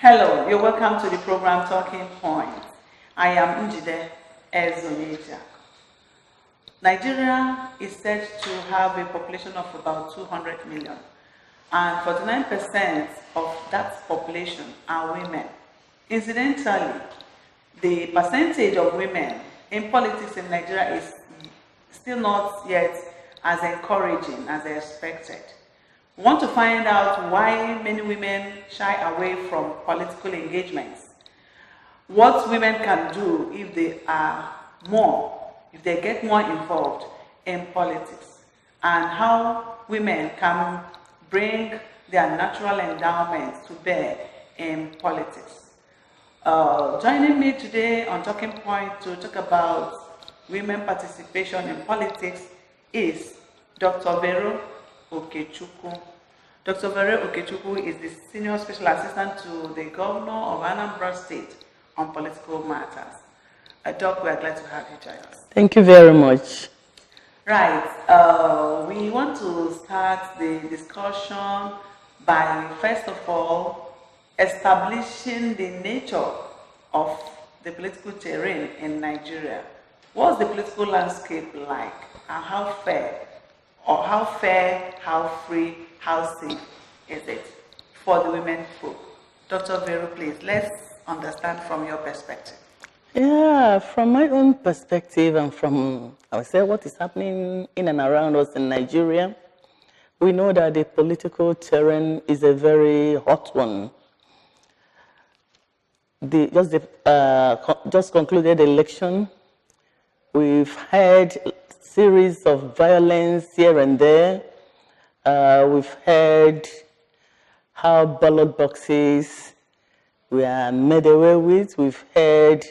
Hello, you're welcome to the program Talking Points. I am Njide Ezoneja. Nigeria is said to have a population of about 200 million, and 49% of that population are women. Incidentally, the percentage of women in politics in Nigeria is still not yet as encouraging as expected. We want to find out why many women shy away from political engagements, what women can do if they get more involved in politics, and how women can bring their natural endowments to bear in politics. Joining me today on Talking Point to talk about women participation in politics is Dr. Vero Okechukwu. Dr. Vero Okechukwu is the Senior Special Assistant to the Governor of Anambra State on political matters. Doc, we are glad to have you join us. Thank you very much. Right. We want to start the discussion by, first of all, establishing the nature of the political terrain in Nigeria. What's the political landscape like, and how fair, how free, how safe is it for the women folk? Dr. Vero, please, let's understand from your perspective. Yeah, from my own perspective and from, I would say, what is happening in and around us in Nigeria, we know that the political terrain is a very hot one. Just concluded election, we've had series of violence here and there. We've heard how ballot boxes were made away with. We've heard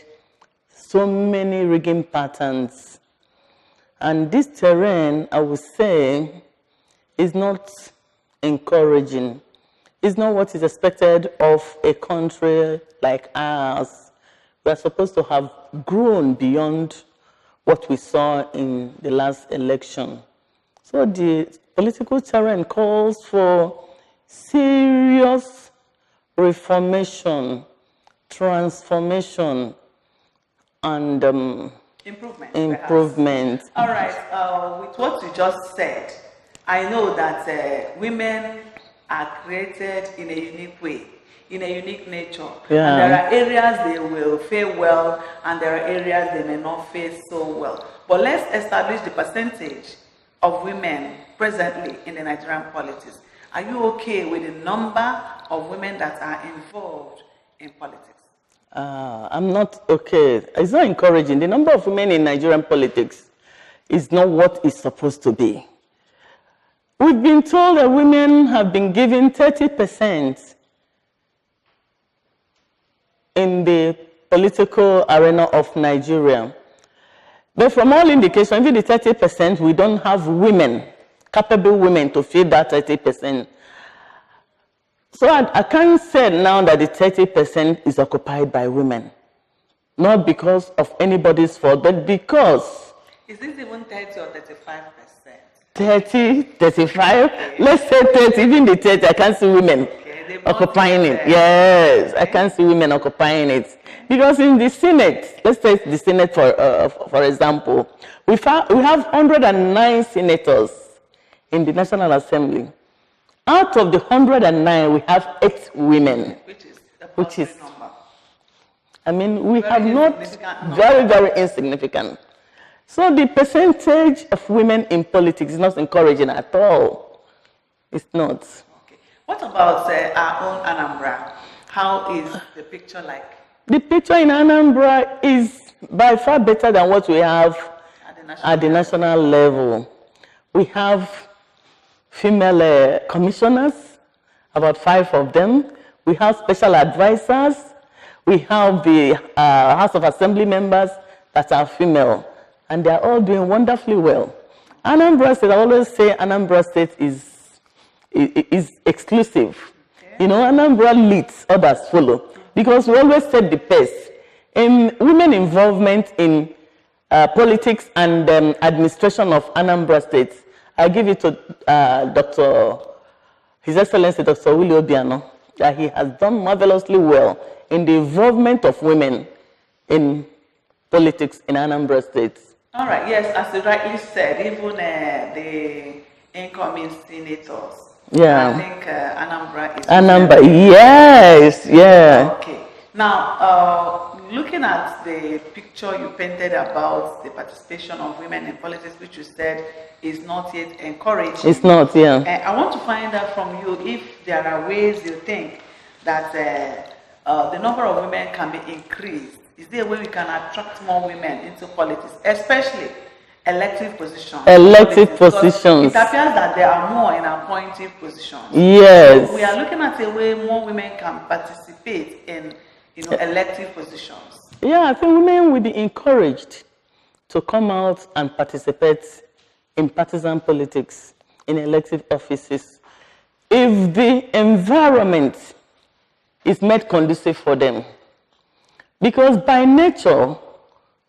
so many rigging patterns. And this terrain, I would say, is not encouraging. It's not what is expected of a country like ours. We are supposed to have grown beyond what we saw in the last election. So the political terrain calls for serious reformation, transformation, and improvement. All right, with what you just said, I know that women are created in a unique way, in a unique nature. Yeah. And there are areas they will fare well, and there are areas they may not fare so well. But let's establish the percentage of women presently in the Nigerian politics. Are you okay with the number of women that are involved in politics? I'm not okay. It's not encouraging. The number of women in Nigerian politics is not what it's supposed to be. We've been told that women have been given 30% in the political arena of Nigeria. But from all indications, even the 30%, we don't have women, capable women, to fill that 30%. So I can't say now that the 30% is occupied by women. Not because of anybody's fault, but because... Is this even 30 or 35%? 30, 35, okay. Let's say 30, even the 30, I can't see women occupying it. Yes, okay. I can't see women occupying it. Because in the Senate, let's take the Senate for example, we have 109 senators in the National Assembly. Out of the 109, we have 8 women. Which is number. I mean, we have not very, very insignificant. So the percentage of women in politics is not encouraging at all. It's not. Okay. What about our own Anambra? How is the picture like? The picture in Anambra is by far better than what we have at the national level. We have female commissioners, about 5 of them. We have special advisors. We have the House of Assembly members that are female. And they are all doing wonderfully well. Anambra State, I always say Anambra State is exclusive. Okay. You know, Anambra leads, others follow. Because we always set the pace. In women involvement in politics and administration of Anambra State, I give it to His Excellency Dr. Willie Obiano. that he has done marvelously well in the involvement of women in politics in Anambra State. All right, yes, as you rightly said, even the incoming senators. Yeah. I think Anambra is. Anambra, yes, yeah. Okay. Now, looking at the picture you painted about the participation of women in politics, which you said is not yet encouraged. It's not, yeah. I want to find out from you if there are ways you think that the number of women can be increased. Is there a way we can attract more women into politics, especially elective positions? Elective positions. It appears that there are more in appointive positions. Yes. So we are looking at a way more women can participate in, elective positions. Yeah, I think women will be encouraged to come out and participate in partisan politics, in elective offices, if the environment is made conducive for them. Because by nature,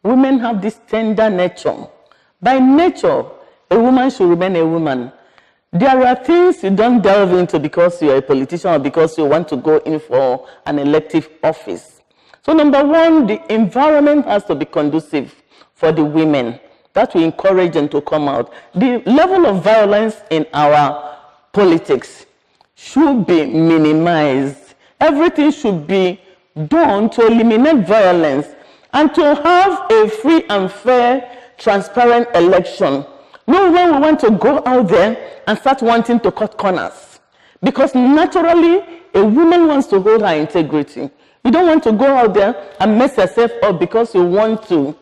women have this tender nature. By nature, a woman should remain a woman. There are things you don't delve into because you're a politician or because you want to go in for an elective office. So number one, the environment has to be conducive for the women. That will encourage them to come out. The level of violence in our politics should be minimized. Everything should be done to eliminate violence and to have a free and fair, transparent election. No one will want to go out there and start wanting to cut corners. Because naturally, a woman wants to hold her integrity. You don't want to go out there and mess yourself up because you want to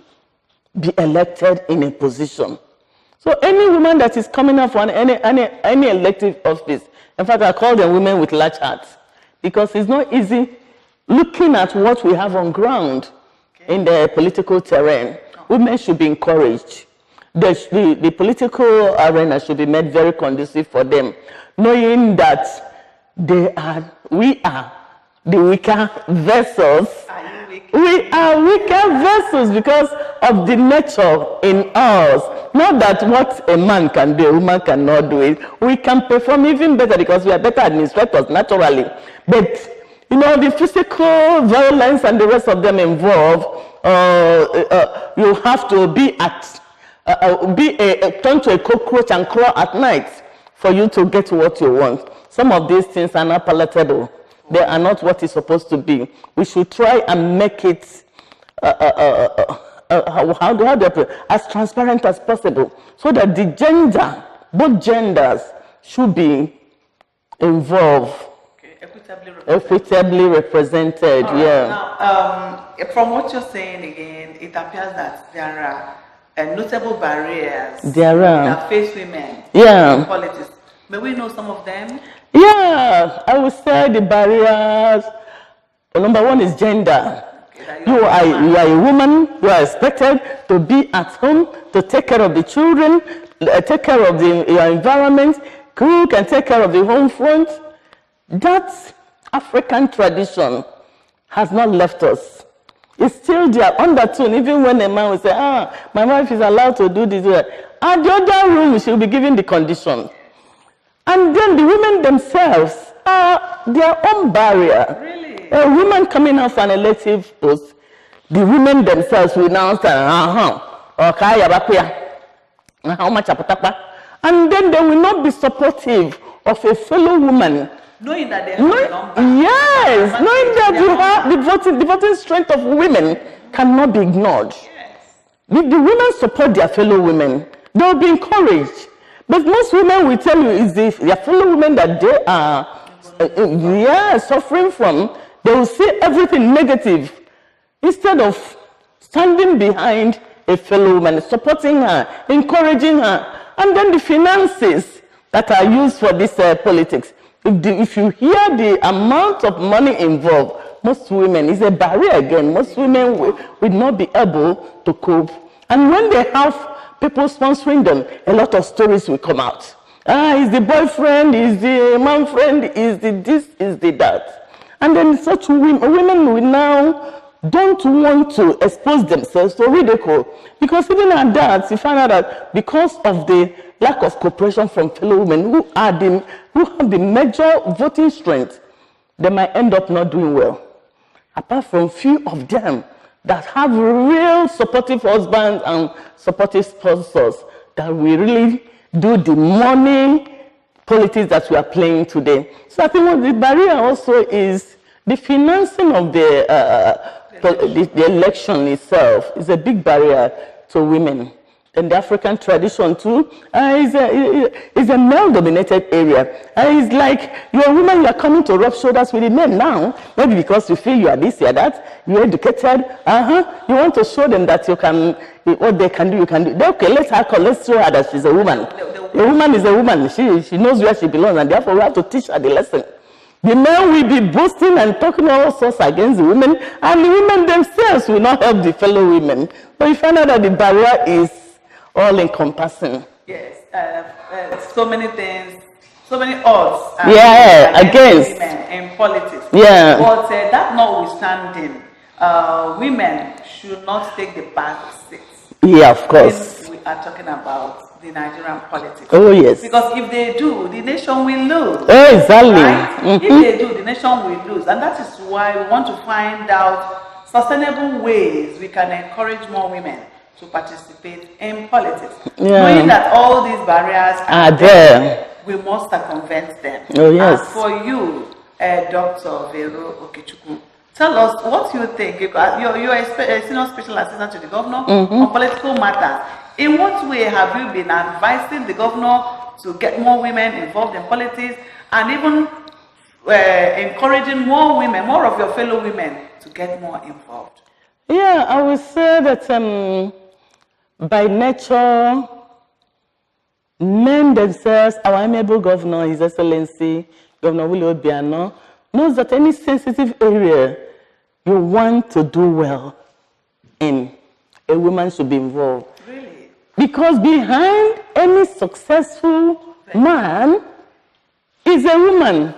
be elected in a position. So any woman that is coming up for any elective office, in fact, I call them women with large hearts, because it's not easy looking at what we have on ground in the political terrain. Women should be encouraged. The political arena should be made very conducive for them, knowing that we are the weaker vessels. We are weaker vessels because of the nature in us. Not that what a man can do, a woman cannot do it. We can perform even better because we are better administrators naturally. But the physical violence and the rest of them involved, you have to turn to a cockroach and crawl at night for you to get what you want. Some of these things are not palatable. They are not what it's supposed to be. We should try and make it as transparent as possible, so that the both genders should be involved. Equitably represented, yeah. Now, from what you're saying again, it appears that there are notable barriers that face women in politics. May we know some of them? Yeah, I would say the barriers. Number one is gender. Okay, you are a woman. You are expected to be at home, to take care of the children, take care of your environment, cook and take care of the home front. That African tradition has not left us. It's still there, undertone, even when a man will say, my wife is allowed to do this. At the other room, she will be given the condition. And then the women themselves are their own barrier. Really? A woman coming out for an elective post, the women themselves will now say, and then they will not be supportive of a fellow woman. Knowing that they have a number. Yes, knowing that the voting strength of women cannot be ignored. Yes. If the women support their fellow women, they will be encouraged. But most women will tell you is their fellow women that they are suffering from, they will see everything negative instead of standing behind a fellow woman, supporting her, encouraging her. And then the finances that are used for this politics. If you hear the amount of money involved, most women, is a barrier again. Most women will not be able to cope. And when they have people sponsoring them, a lot of stories will come out. Is the boyfriend, is the man friend, is the this, is the that. And then such women will now don't want to expose themselves to ridicule. Because even at that, you find out that because of the lack of cooperation from fellow women who have the major voting strength, they might end up not doing well. Apart from few of them that have real supportive husbands and supportive sponsors that will really do the money politics that we are playing today. So I think what the barrier also is the financing of the election itself is a big barrier to women. And the African tradition too is a male-dominated area. It's like you're a woman, you're coming to rub shoulders with the men now, maybe because you feel you are this, you are that, you're educated, you want to show them that you can, what they can do, you can do. Okay, let's show her that she's a woman. A woman is a woman, she knows where she belongs, and therefore we have to teach her the lesson. The men will be boasting and talking all sorts against the women, and the women themselves will not help the fellow women. But you find out that the barrier is all-encompassing. Yes, so many things, so many odds against women in politics. Yeah. But that notwithstanding, women should not take the back seats. Yeah, of course. When we are talking about the Nigerian politics. Oh, yes. Because if they do, the nation will lose. Oh, exactly. Right? If they do, the nation will lose. And that is why we want to find out sustainable ways we can encourage more women to participate in politics. Knowing that all these barriers are there, we must circumvent them. Oh, yes. And for you, Dr. Vero Okechukwu, tell us what you think. You're a senior special assistant to the governor on political matters. In what way have you been advising the governor to get more women involved in politics and even encouraging more women, more of your fellow women to get more involved? Yeah, I would say that by nature, men themselves, our amiable governor, His Excellency, Governor Willie Obiano, knows that any sensitive area you want to do well in, a woman should be involved. Really? Because behind any successful man is a woman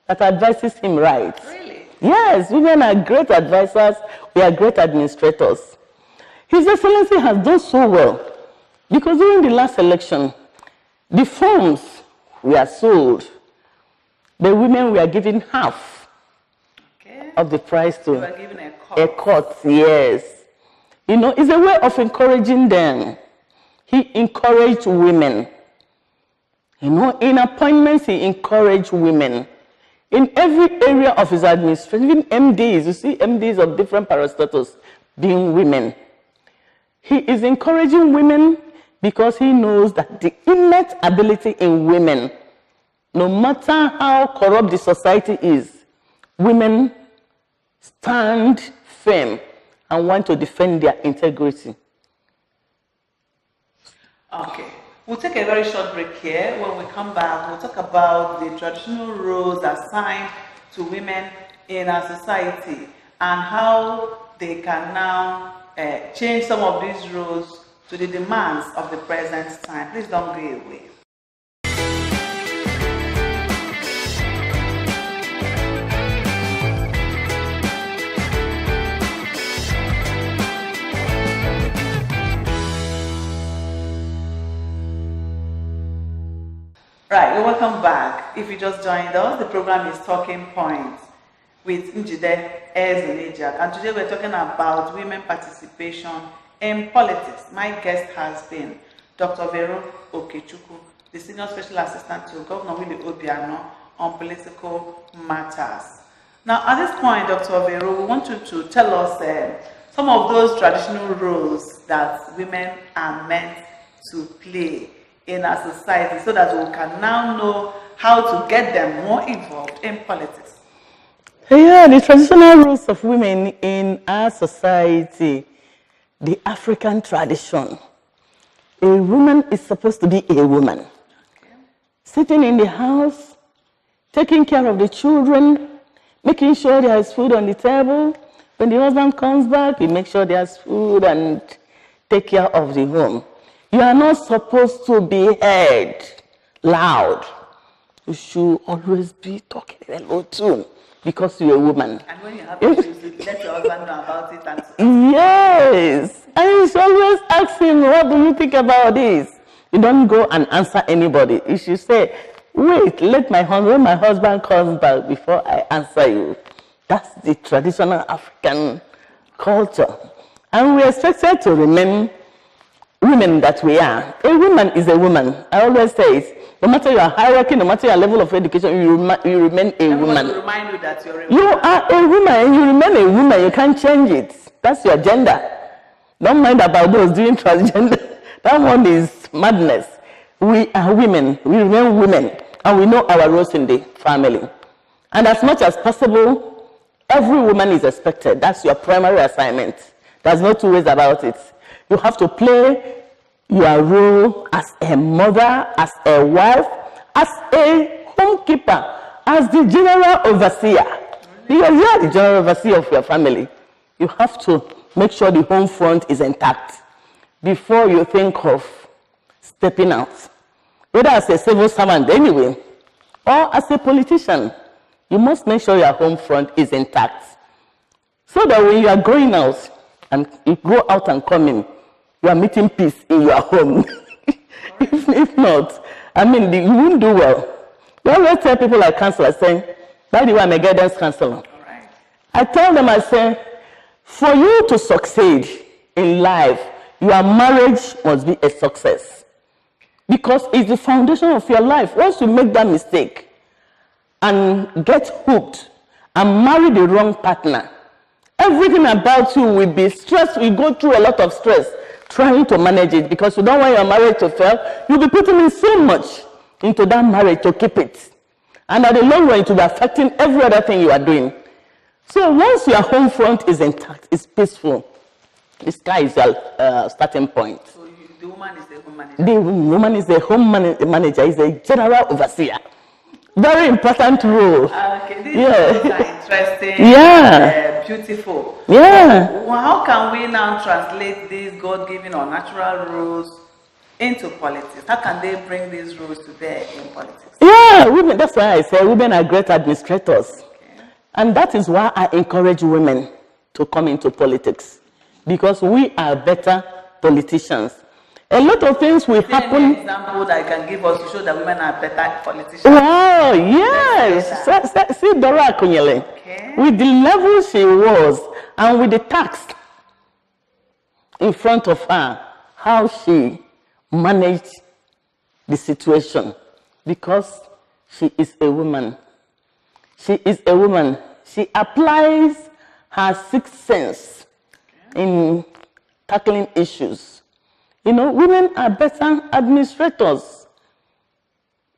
that advises him right. Really? Yes, women are great advisors, we are great administrators. His Excellency has done so well because during the last election, the forms were sold. The women were given half of the price to were given a cut. Yes. You know, it's a way of encouraging them. He encouraged women. You know, in appointments, he encouraged women. In every area of his administration, even MDs, you see MDs of different parastatals being women. He is encouraging women because he knows that the innate ability in women, no matter how corrupt the society is, women stand firm and want to defend their integrity. Okay. We'll take a very short break here. When we come back, we'll talk about the traditional roles assigned to women in our society and how they can now change some of these roles to the demands of the present time. Please don't go away. Right, you're welcome back. If you just joined us, the program is Talking Points with Njide Ezenejak. And today we're talking about women participation in politics. My guest has been Dr. Vero Okechukwu, the Senior Special Assistant to Governor Willie Obiano on political matters. Now, at this point, Dr. Vero, we want you to tell us some of those traditional roles that women are meant to play in our society so that we can now know how to get them more involved in politics. Yeah, the traditional roles of women in our society, the African tradition. A woman is supposed to be a woman. Okay. Sitting in the house, taking care of the children, making sure there is food on the table. When the husband comes back, you make sure there's food and take care of the home. You are not supposed to be heard loud. You should always be talking in a low tone because you're a woman. And when you have issues, you let your husband know about it. Yes. And you should always ask him, what do you think about this? You don't go and answer anybody. You should say, wait, when my husband comes back before I answer you. That's the traditional African culture. And we are expected to remain women that we are. A woman is a woman. I always say it. No matter your hierarchy, no matter your level of education, you remain a woman. To remind you that you're a woman. You are a woman and you remain a woman. You can't change it. That's your gender. Don't mind about those doing transgender. That one is madness. We are women. We remain women. And we know our roles in the family. And as much as possible, every woman is expected. That's your primary assignment. There's no two ways about it. You have to play your role as a mother, as a wife, as a homekeeper, as the general overseer. Because you are the general overseer of your family. You have to make sure the home front is intact before you think of stepping out. Whether as a civil servant anyway, or as a politician, you must make sure your home front is intact. So that when you are going out, and you go out and come in, you are meeting peace in your home. if not, I mean, you won't do well. You always tell people like counselors saying, by the way, I'm a guidance counselor. Right. I tell them, I say, for you to succeed in life, your marriage must be a success. Because it's the foundation of your life. Once you make that mistake and get hooked and marry the wrong partner, everything about you will be stressed. You go through a lot of stress trying to manage it because you don't want your marriage to fail. You'll be putting in so much into that marriage to keep it. And at the long run, it will be affecting every other thing you are doing. So once your home front is intact, it's peaceful, the sky is your starting point. So the woman is the home manager? The woman is the home manager, is a general overseer. Very important role. Okay, these roles are interesting. Yeah. Beautiful. Yeah. Well, how can we now translate these God-given or natural rules into politics? How can they bring these rules to bear in politics? Yeah, women. That's why I say women are great administrators. Okay. And that is why I encourage women to come into politics. Because we are better politicians. A lot of things will happen. An example that I can give us to show that women are better politicians. Wow, yes. See Dora Akunyele. Okay. With the level she was and with the task in front of her, how she managed the situation. Because she is a woman. She is a woman. She applies her sixth sense in tackling issues. You know, women are better administrators.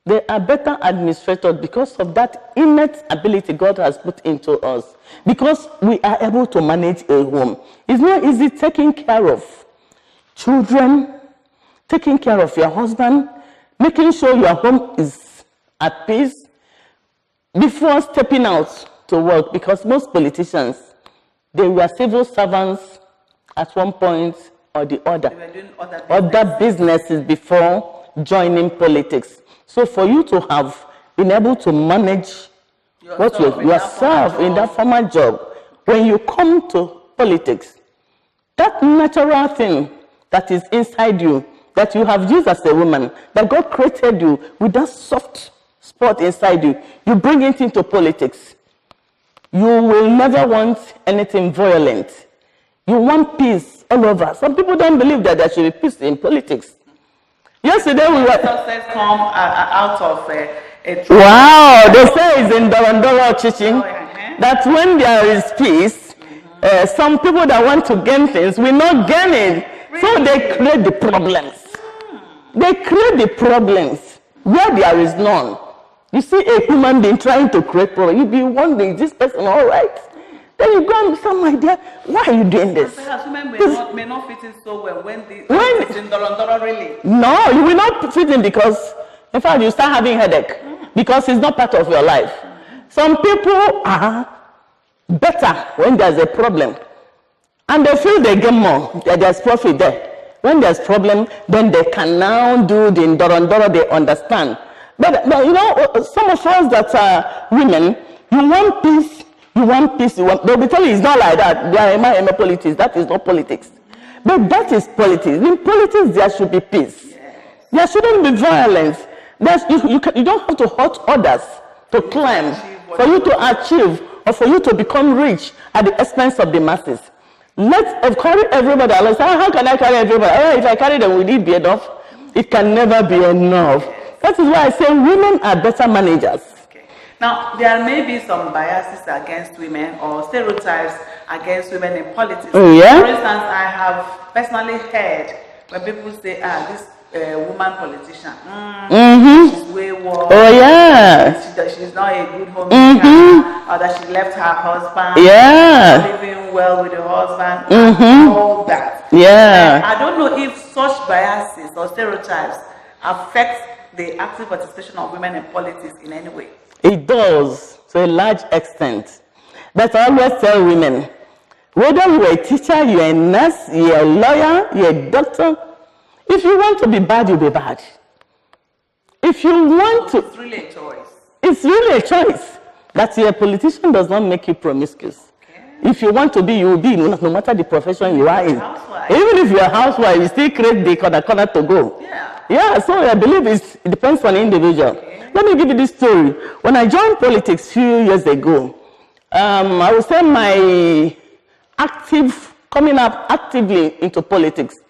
They are better administrators because of that innate ability God has put into us. Because we are able to manage a home. It's not easy taking care of children, taking care of your husband, making sure your home is at peace before stepping out to work. Because most politicians, they were civil servants at one point or the other. They were doing other businesses before joining politics. So for you to have been able to manage yourself in that former job, when you come to politics, that natural thing that is inside you, that you have used as a woman, that God created you with that soft spot inside you, you bring it into politics. You will never want anything violent. You want peace all over. Some people don't believe that there should be peace in politics. Yesterday we were... Success come out of a wow, they say it's in Dorandoro teaching that when there is peace, some people that want to gain things will not gain it. Really? So they create the problems. They create the problems where there is none. You see a human being trying to create problems, you'll be wondering, is this person all right? Then you go and some idea, why are you doing this? Perhaps women may not fit in so well when it's in Dorandoro really. No, you will not fit in because, in fact, you start having headache because it's not part of your life. Some people are better when there's a problem and they feel they get more, that there's profit there. When there's problem, then they can now do the Dorandoro, they understand. But you know, some of us that are women, you want peace. You want peace, they'll be telling you it's not like that. They are politics. That is not politics. But that is politics. In politics, there should be peace. Yes. There shouldn't be violence. You don't have to hurt others to climb, for you to achieve, or for you to become rich at the expense of the masses. Let's carry everybody along. So how can I carry everybody? Oh, if I carry them, will it be enough? It can never be enough. That is why I say women are better managers. Okay. Now, there may be some biases against women or stereotypes against women in politics. Oh, yeah? For instance, I have personally heard when people say, this woman politician, she's wayward. Oh, yeah. She's not a good homemaker, or that she left her husband. Yeah. Living well with the husband, all that. Yeah. I don't know if such biases or stereotypes affect the active participation of women in politics in any way. It does, to a large extent. But I always tell women, whether you're a teacher, you're a nurse, you're a lawyer, you're a doctor, if you want to be bad, you'll be bad. If you want to... It's really a choice. It's really a choice. That you're a politician does not make you promiscuous. Okay. If you want to be, you will be, no matter the profession you are in. Housewife. Even if you're a housewife, you still create the corner to go. Yeah. Yeah, so I believe it depends on the individual. Okay. Let me give you this story. When I joined politics a few years ago, I would say my coming up actively into politics,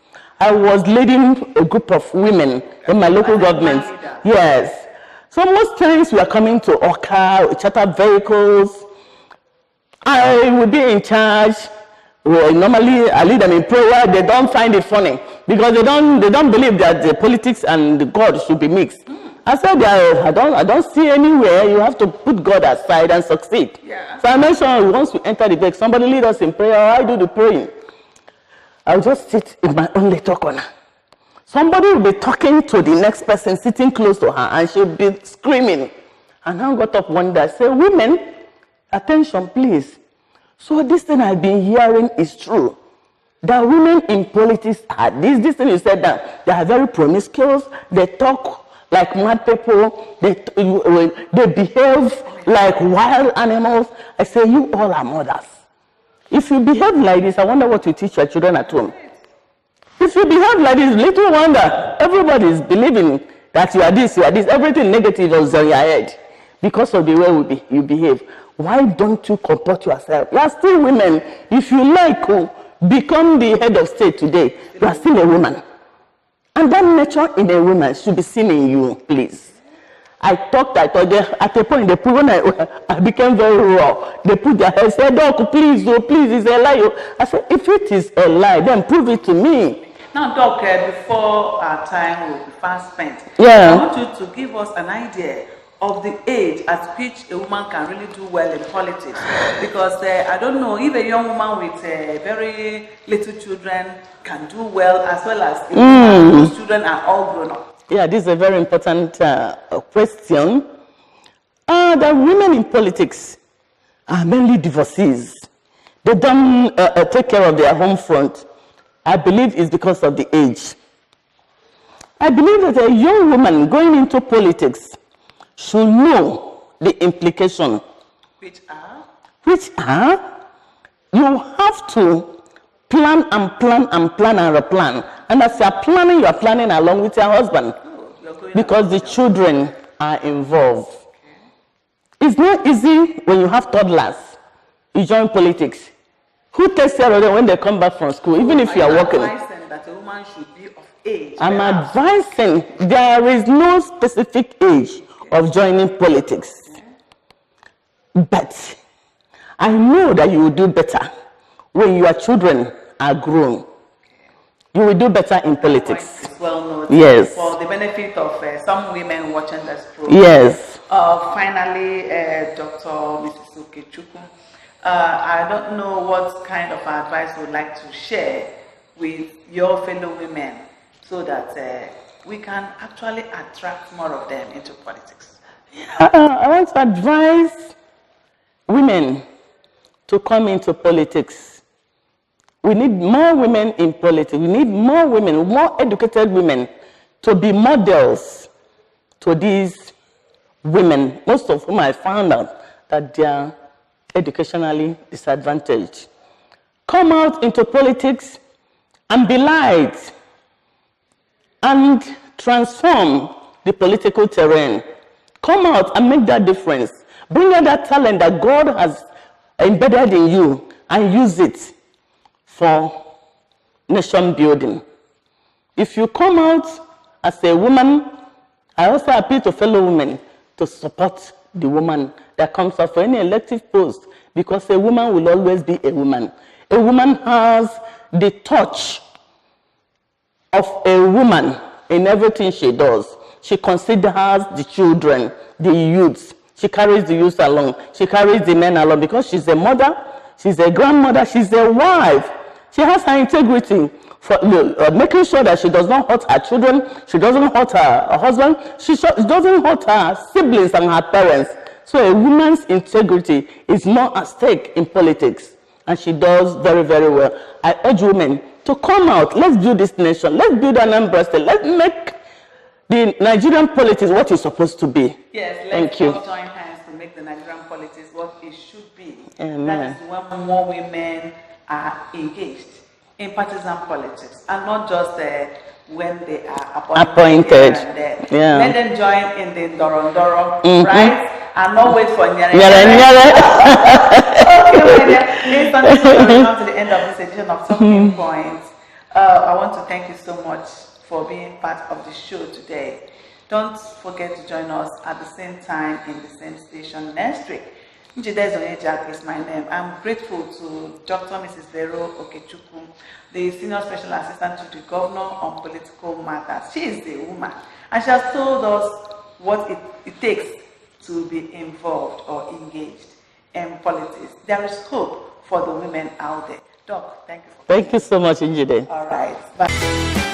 I was leading a group of women in my local government. Yes. So most times we are coming to Oka, chartered vehicles. I would be in charge. Well, normally I lead them in prayer. They don't find it funny because they don't believe that the politics and the God should be mixed. I said, I don't see anywhere you have to put God aside and succeed. Yeah. So I mentioned once we enter the vehicle, somebody lead us in prayer, I do the praying. I'll just sit in my own little corner. Somebody will be talking to the next person sitting close to her and she'll be screaming. And I got up one day, I said, women, attention please. So this thing I've been hearing is true. That women in politics are this thing you said that they are very promiscuous, they talk like mad people, they behave like wild animals. I say, you all are mothers. If you behave like this, I wonder what you teach your children at home. If you behave like this, little wonder, everybody is believing that you are this, everything negative is on your head because of the way you behave. Why don't you comport yourself? You are still women. If you like to become the head of state today, you are still a woman. And that nature in a woman should be seen in you, please. I thought at a point, when I became very raw, they put their head, said, Doc, please, it's a lie. I said, if it is a lie, then prove it to me. Now, Doc, before our time will be fast spent, yeah. I want you to give us an idea of the age at which a woman can really do well in politics. Because I don't know, if a young woman with very little children can do well as a woman whose children are all grown up. Yeah, this is a very important question. The women in politics are mainly divorcees. They don't take care of their home front. I believe it's because of the age. I believe that a young woman going into politics should know the implication. Which are? You have to plan and replan. And as you are planning along with your husband. Because the children are involved. It's not easy when you have toddlers. You join politics. Who takes care of them when they come back from school, even if you are working? I'm advising that a woman should be of age. I'm advising there is no specific age of joining politics. But I know that you will do better when your children are grown. You will do better in politics. Well noted. Yes. For the benefit of some women watching this program. Yes. Finally, Dr. Mrs. Okechukwu, I don't know what kind of advice you would like to share with your fellow women so that we can actually attract more of them into politics. I want to advise women to come into politics. We need more women in politics. We need more women, more educated women to be models to these women, most of whom I found out that they are educationally disadvantaged. Come out into politics and be light and transform the the political terrain. Come out and make that difference. Bring out that talent that God has embedded in you and use it for nation building. If you come out as a woman, I also appeal to fellow women to support the woman that comes up for any elective post, because a woman will always be a woman. A woman has the touch of a woman in everything she does. She considers the children, the youths. She carries the youth along. She carries the men along because she's a mother, she's a grandmother, she's a wife. She has her integrity for making sure that she does not hurt her children, she doesn't hurt her husband, she doesn't hurt her siblings and her parents. So a woman's integrity is not at stake in politics, and she does very, very well. I urge women to come out. Let's build this nation. Let's build Anambra State. Let's make the Nigerian politics what it's supposed to be. Yes, thank you. Let's join hands to make the Nigerian politics what it should be. Amen. That is when more women are engaged in partisan politics, and not just when they are appointed. Yeah. Let them join in the Ndoro, right? And not wait for Nyere. Okay, my dear. We've come to the end of this edition of Talking Points. I want to thank you so much for being part of the show today. Don't forget to join us at the same time in the same station next week. Njide Zonejak is my name. I'm grateful to Dr. Mrs. Vero Okechukwu, the Senior Special Assistant to the Governor on Political Matters. She is a woman, and she has told us what it takes to be involved or engaged in politics. There is hope for the women out there. Doc, thank you. Thank you so much, Njide. All right. Bye.